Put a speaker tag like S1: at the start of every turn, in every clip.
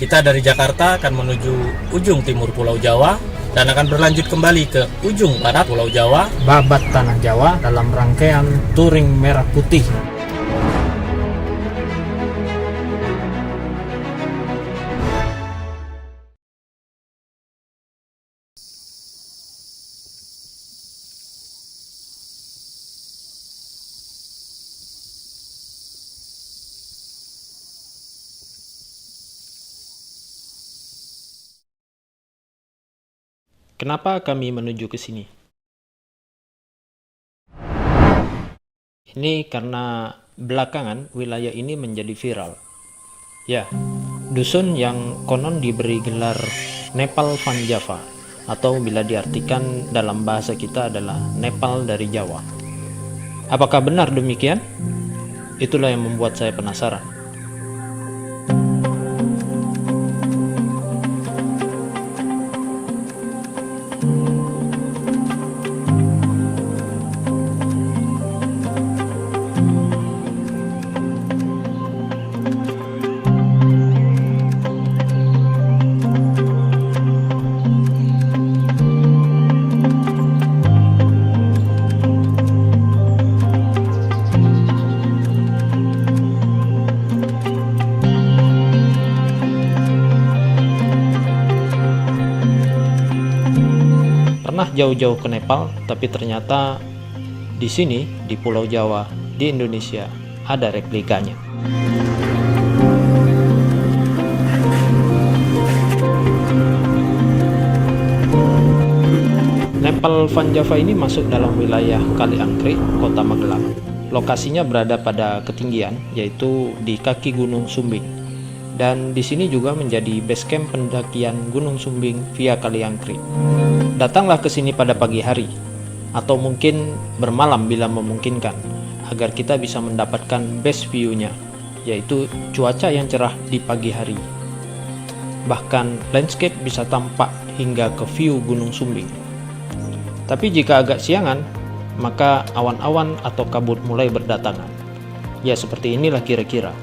S1: Kita dari Jakarta akan menuju ujung timur Pulau Jawa dan akan berlanjut kembali ke ujung barat Pulau Jawa, Babat Tanah Jawa dalam rangkaian touring Merah Putih. Kenapa kami menuju ke sini? Ini karena belakangan wilayah ini menjadi viral. Ya, dusun yang konon diberi gelar Nepal Van Java, atau bila diartikan dalam bahasa kita adalah Nepal dari Jawa. Apakah benar demikian? Itulah yang membuat saya penasaran. Pernah jauh-jauh ke Nepal, tapi ternyata di sini, di Pulau Jawa, di Indonesia, ada replikanya. Nepal Van Java ini masuk dalam wilayah Kaliangkri, Kota Magelang. Lokasinya berada pada ketinggian, yaitu di kaki Gunung Sumbing. Dan di sini juga menjadi base camp pendakian Gunung Sumbing via Kaliangkri. Datanglah ke sini pada pagi hari, atau mungkin bermalam bila memungkinkan, agar kita bisa mendapatkan best view-nya, yaitu cuaca yang cerah di pagi hari. Bahkan landscape bisa tampak hingga ke view Gunung Sumbing. Tapi jika agak siangan, maka awan-awan atau kabut mulai berdatangan. Ya, seperti inilah kira-kira.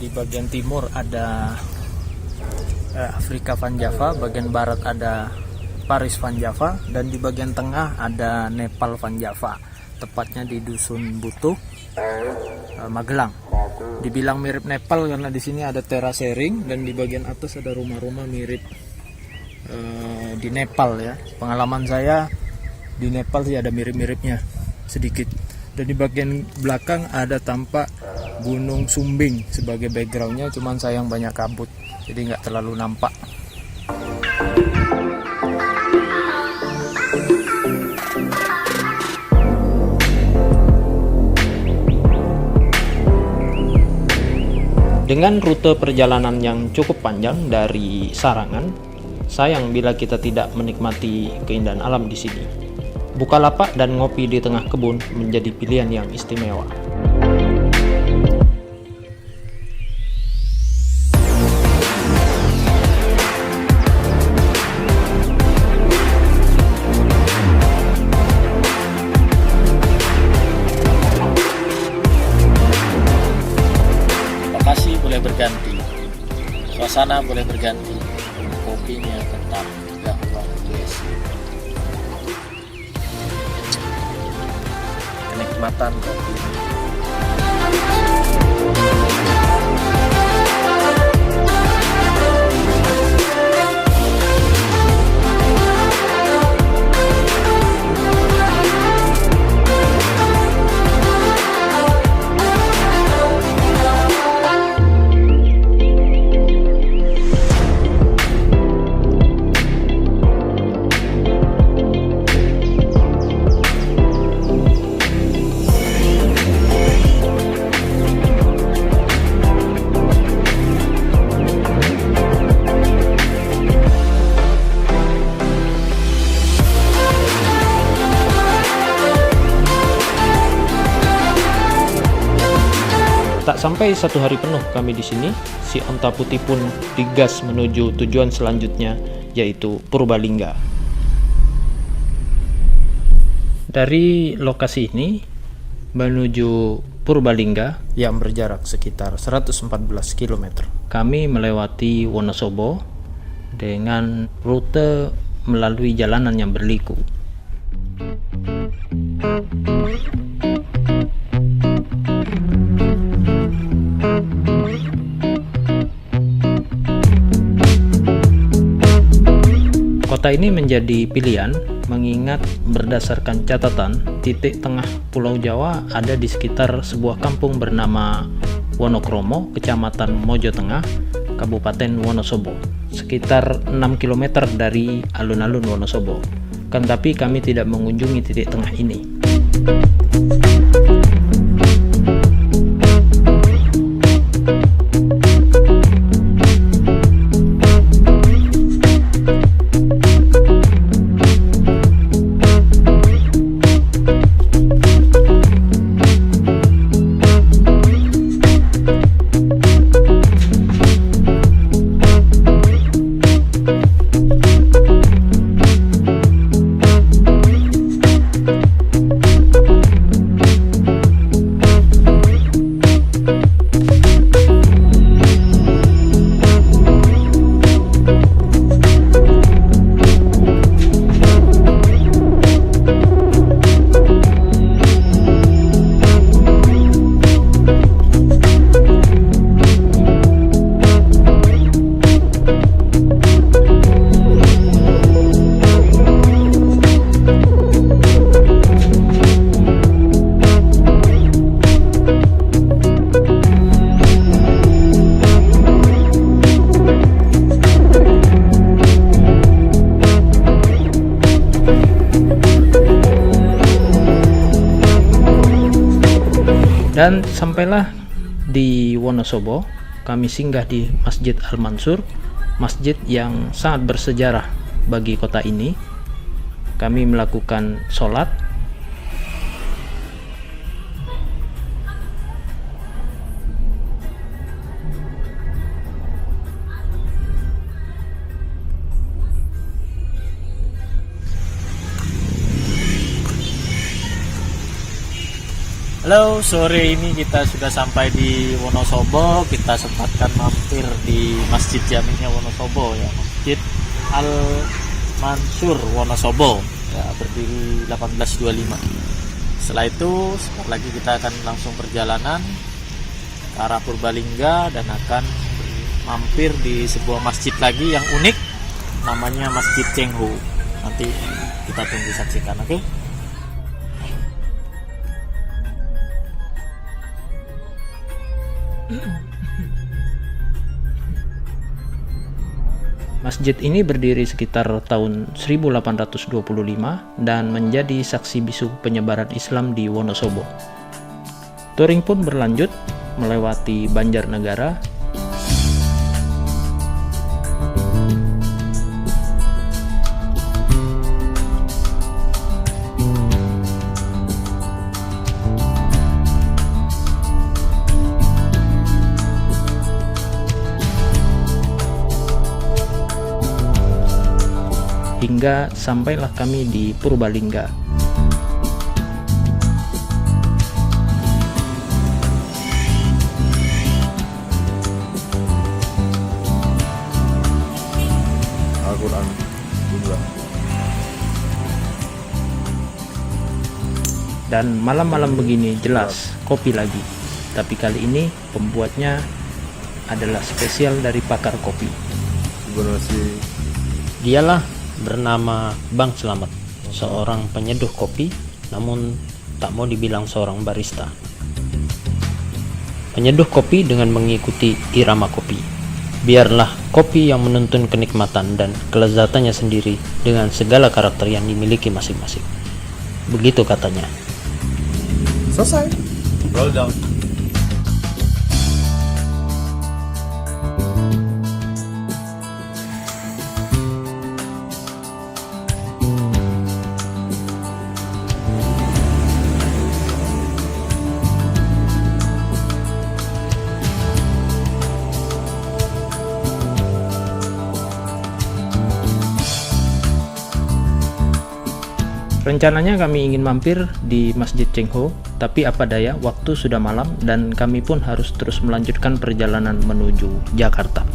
S1: Di bagian timur ada Afrika Van Java, bagian barat ada Paris Van Java, dan di bagian tengah ada Nepal Van Java, tepatnya di Dusun Butuh, Magelang. Dibilang mirip Nepal karena di sini ada terasering dan di bagian atas ada rumah-rumah mirip di Nepal ya. Pengalaman saya di Nepal sih ada mirip-miripnya sedikit. Dan di bagian belakang ada tampak Gunung Sumbing sebagai backgroundnya, cuman sayang banyak kabut, jadi nggak terlalu nampak. Dengan rute perjalanan yang cukup panjang dari Sarangan, sayang bila kita tidak menikmati keindahan alam di sini. Bukalapak dan ngopi di tengah kebun menjadi pilihan yang istimewa. Lokasi boleh berganti, suasana boleh berganti, kopinya tetap gak biasa. Kenikmatan kopi. Tak sampai 1 hari penuh kami di sini, si onta putih pun digas menuju tujuan selanjutnya, yaitu Purbalingga. Dari lokasi ini menuju Purbalingga yang berjarak sekitar 114 km. Kami melewati Wonosobo dengan rute melalui jalanan yang berliku. Kota ini menjadi pilihan mengingat berdasarkan catatan titik tengah Pulau Jawa ada di sekitar sebuah kampung bernama Wonokromo, Kecamatan Mojo Tengah, Kabupaten Wonosobo, sekitar 6 km dari alun-alun Wonosobo. Kan tapi kami tidak mengunjungi titik tengah ini. Dan sampailah di Wonosobo, kami singgah di Masjid Al-Mansur, masjid yang sangat bersejarah bagi kota ini. Kami melakukan sholat.
S2: Halo, sore ini kita sudah sampai di Wonosobo. Kita sempatkan mampir di Masjid Jaminya Wonosobo ya, Masjid Al-Mansur Wonosobo ya, berdiri 1825. Setelah itu, sebentar lagi kita akan langsung perjalanan ke arah Purbalingga dan akan mampir di sebuah masjid lagi yang unik, namanya Masjid Cengho. Nanti kita tunggu saksikan, oke?
S1: Masjid ini berdiri sekitar tahun 1825 dan menjadi saksi bisu penyebaran Islam di Wonosobo. Touring pun berlanjut melewati Banjarnegara, hingga sampailah kami di Purbalingga.
S3: Al-Quran jumlah.
S1: Dan malam-malam begini jelas kopi lagi, tapi kali ini pembuatnya adalah spesial dari pakar kopi. Dialah bernama Bang Slamet, seorang penyeduh kopi, namun tak mau dibilang seorang barista. Penyeduh kopi dengan mengikuti irama kopi. Biarlah kopi yang menuntun kenikmatan dan kelezatannya sendiri dengan segala karakter yang dimiliki masing-masing. Begitu katanya.
S3: Selesai. Roll down.
S1: Rencananya kami ingin mampir di Masjid Cengho, tapi apa daya waktu sudah malam dan kami pun harus terus melanjutkan perjalanan menuju Jakarta.